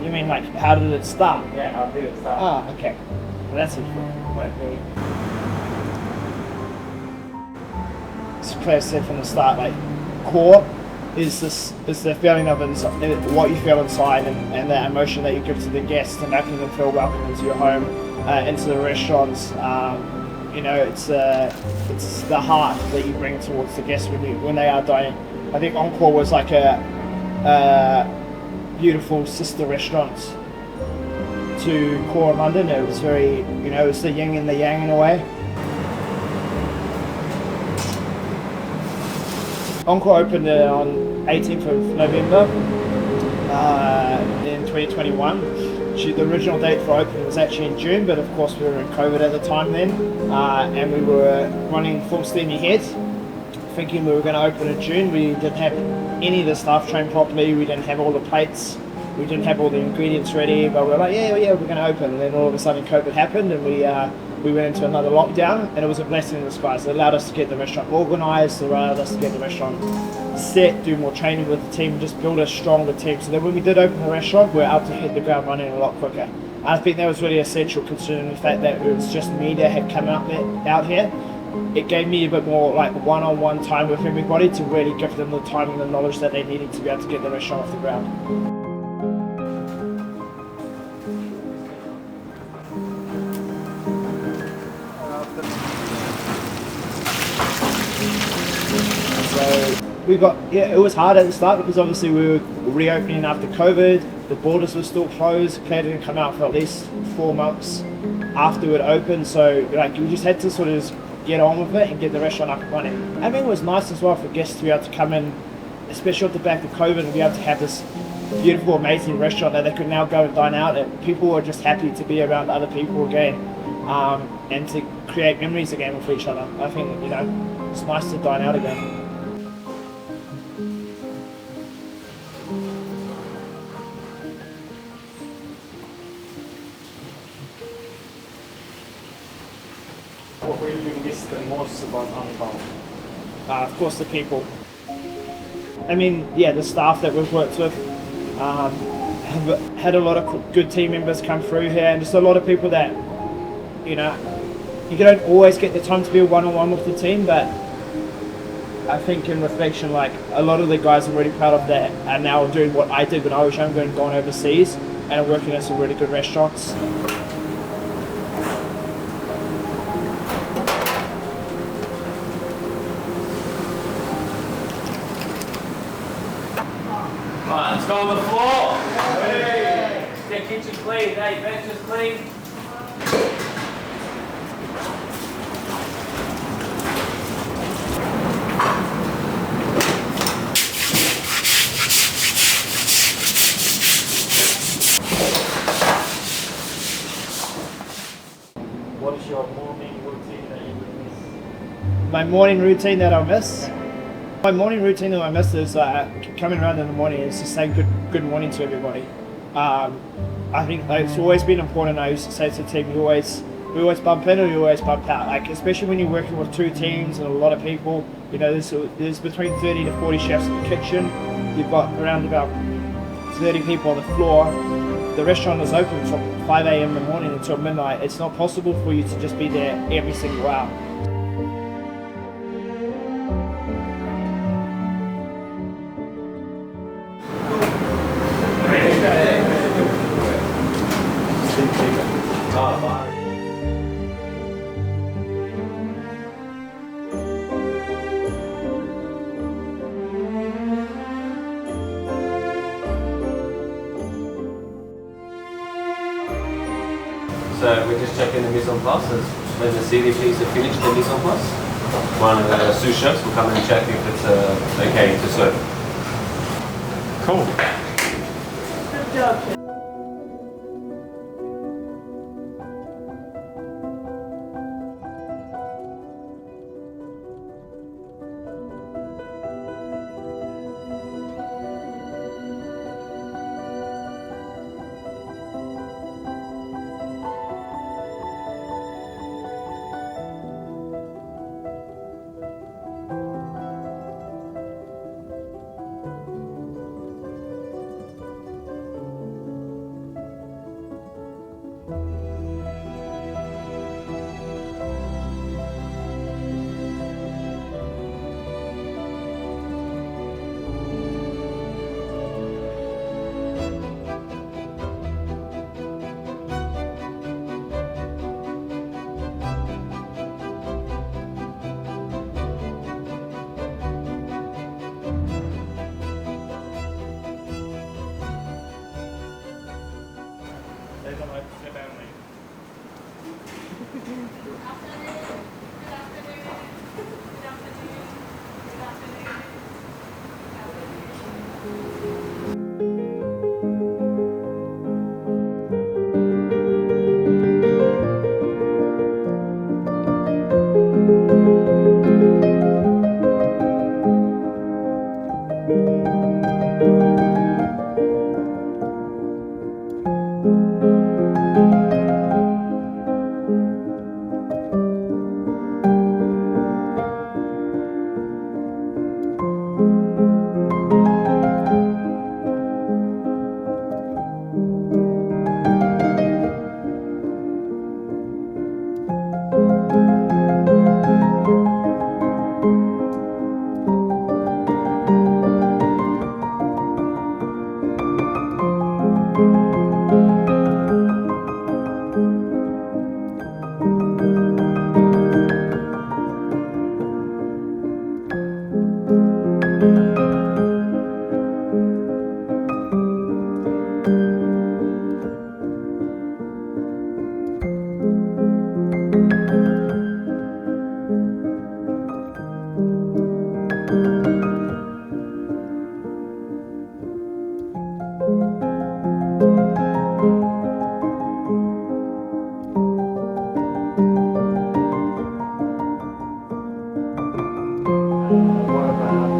You mean like how did it start? Yeah, how did it start? Ah, okay. Well, that's it. As Claire said from the start, like core is the feeling of what you feel inside and that emotion that you give to the guests and making them feel welcome into your home, into the restaurants. You know, it's the heart that you bring towards the guests when they are dining. I think Oncore was like a beautiful sister restaurant to Core in London. It was very, you know, it's the yin and the yang in a way. Encore opened on 18th of November in 2021. The original date for opening was actually in June, but of course we were in COVID at the time then, and we were running full steam ahead, thinking we were going to open in June. We didn't have any of the staff trained properly, we didn't have all the plates, we didn't have all the ingredients ready, but we were like, yeah, we're going to open. And then all of a sudden COVID happened and we went into another lockdown, and it was a blessing in disguise. It allowed us to get the restaurant organised, it allowed us to get the restaurant set, do more training with the team, just build a stronger team. So that when we did open the restaurant, we were able to hit the ground running a lot quicker. And I think that was really essential considering the fact that it was just me that had come out here. It gave me a bit more like one-on-one time with everybody to really give them the time and the knowledge that they needed to be able to get the restaurant off the ground. It was hard at the start because obviously we were reopening after COVID, the borders were still closed, Clare didn't come out for at least 4 months after it opened, so like we just had to sort of just get on with it and get the restaurant up and running. I mean, it was nice as well for guests to be able to come in, especially off the back of COVID, and be able to have this beautiful, amazing restaurant that they could now go and dine out at. People were just happy to be around other people again, and to create memories again with each other. I think, you know, it's nice to dine out again. What were you miss the most about ANTold? Of course, the people. I mean, yeah, the staff that we've worked with have had a lot of good team members come through here, and just a lot of people that, you know, you don't always get the time to be a one-on-one with the team, but I think in reflection, like a lot of the guys I'm really proud of that are now doing what I did when I was younger and gone overseas and are working at some really good restaurants. Let's go on the floor. Hey. Get kitchen clean. Hey, benches clean. What is your morning routine that you would miss? My morning routine that I'll miss? My morning routine that I miss is coming around in the morning and just saying good morning to everybody. I think it's always been important. I used to say to the team, we always bump in or we always bump out. Like, especially when you're working with two teams and a lot of people, you know, there's between 30 to 40 chefs in the kitchen. You've got around about 30 people on the floor. The restaurant is open from 5 a.m. in the morning until midnight. It's not possible for you to just be there every single hour. So we're just checking the mise en place. When the CDPs have finished the mise en place, one of the sous chefs will come and check if it's okay to serve. Cool. Good job.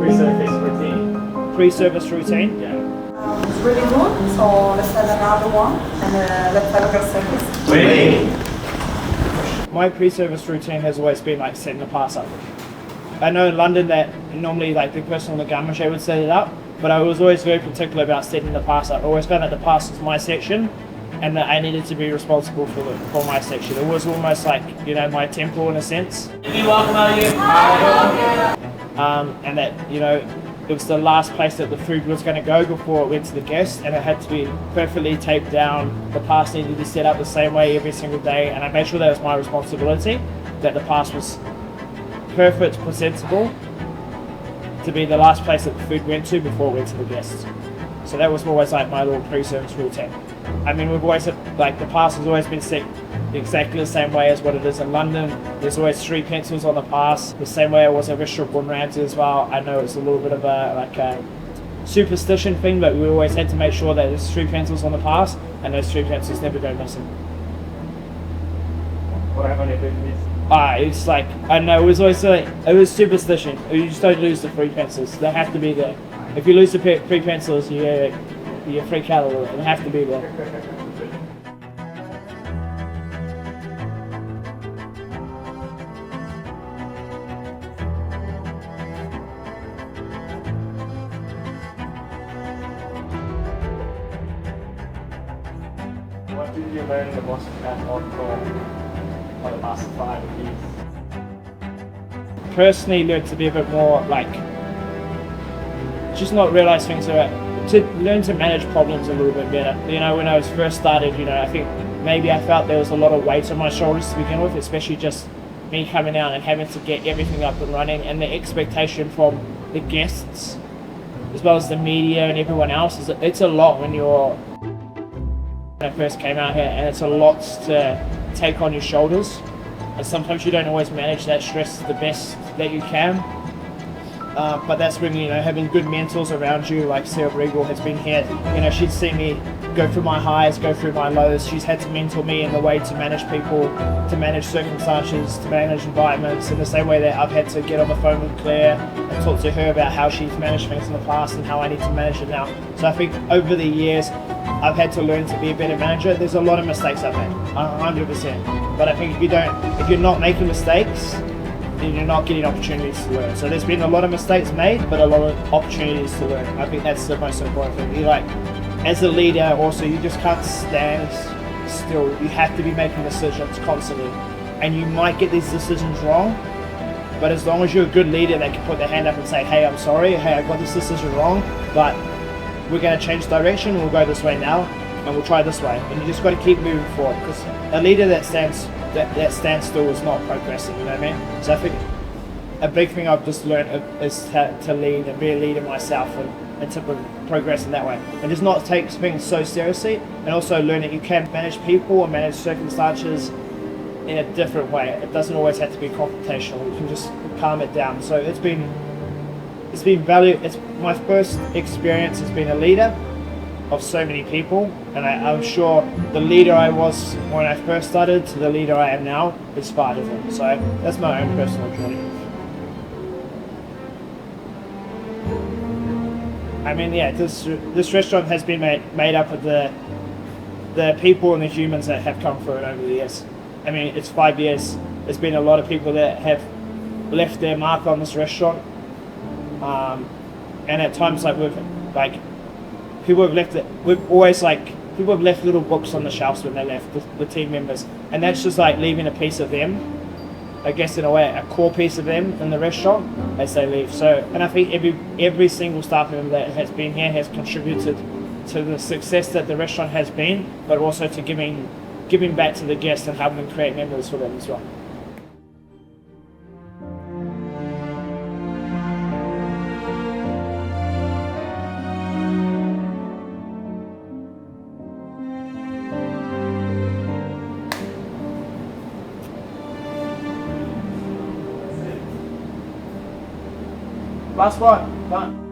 Pre-service routine. Pre-service routine. Yeah. It's really good, so let's have another one and let's have a service. Waiting. My pre-service routine has always been like setting the pass up. I know in London that normally like the person on the gun machine would set it up, but I was always very particular about setting the pass up. I always found that the pass was my section and that I needed to be responsible for my section. It was almost like, you know, my temple in a sense. Welcome, are you? And that, you know, it was the last place that the food was going to go before it went to the guest, and it had to be perfectly taped down. The pass needed to be set up the same way every single day, and I made sure that was my responsibility, that the pass was perfect, presentable, to be the last place that the food went to before it went to the guests. So that was always like my little pre-service routine. I mean, we've always had, like, the pass has always been set exactly the same way as what it is in London. There's always 3 pencils on the pass, the same way it was at Restaurant Gordon Ramsay as well. I know it's a little bit of a superstition thing, but we always had to make sure that there's 3 pencils on the pass, and those 3 pencils never go missing. What happened if it missed? It's like, I know, it was always like, it was superstition. You just don't lose the 3 pencils. They have to be there. If you lose the 3 pencils, you freak out a little bit. They have to be there. What did you learn the most at Oncore for the past 5 years? Personally, learned to be a bit more like, just not realize things are, to learn to manage problems a little bit better. You know, when I was first started, you know, I think maybe I felt there was a lot of weight on my shoulders to begin with, especially just me coming out and having to get everything up and running, and the expectation from the guests as well as the media and everyone else it's a lot when you're I first came out here, and it's a lot to take on your shoulders. And sometimes you don't always manage that stress the best that you can. But that's when, having good mentors around you, like Sarah Regal has been here. She'd see me go through my highs, go through my lows. She's had to mentor me in the way to manage people, to manage circumstances, to manage environments, in the same way that I've had to get on the phone with Clare and talk to her about how she's managed things in the past and how I need to manage it now. So I think over the years, I've had to learn to be a better manager. There's a lot of mistakes I've made, 100%. But I think if you're not making mistakes, then you're not getting opportunities to learn. So there's been a lot of mistakes made, but a lot of opportunities to learn. I think that's the most important thing. As a leader, also, you just can't stand still. You have to be making decisions constantly. And you might get these decisions wrong, but as long as you're a good leader that can put their hand up and say, hey, I'm sorry, hey, I got this decision wrong, but we're going to change direction, we'll go this way now, and we'll try this way. And you just got to keep moving forward, because a leader that stands still is not progressing, you know what I mean? So I think a big thing I've just learned is to lead and be a leader myself and to progress in that way. And just not take things so seriously, and also learn that you can manage people and manage circumstances in a different way. It doesn't always have to be confrontational. You can just calm it down. So it's been valuable. It's my first experience as being a leader of so many people, and I'm sure the leader I was when I first started to the leader I am now is far different. So that's my own personal journey. I mean, yeah, this restaurant has been made up of the people and the humans that have come through it over the years. I mean, it's 5 years. There's been a lot of people that have left their mark on this restaurant, and at times people have left it. People have left little books on the shelves when they left, the team members, and that's just like leaving a piece of them. I guess in a way, a core piece of them in the restaurant as they leave. So, and I think every single staff member that has been here has contributed to the success that the restaurant has been, but also to giving back to the guests and helping create memories for them as well. Last one, done.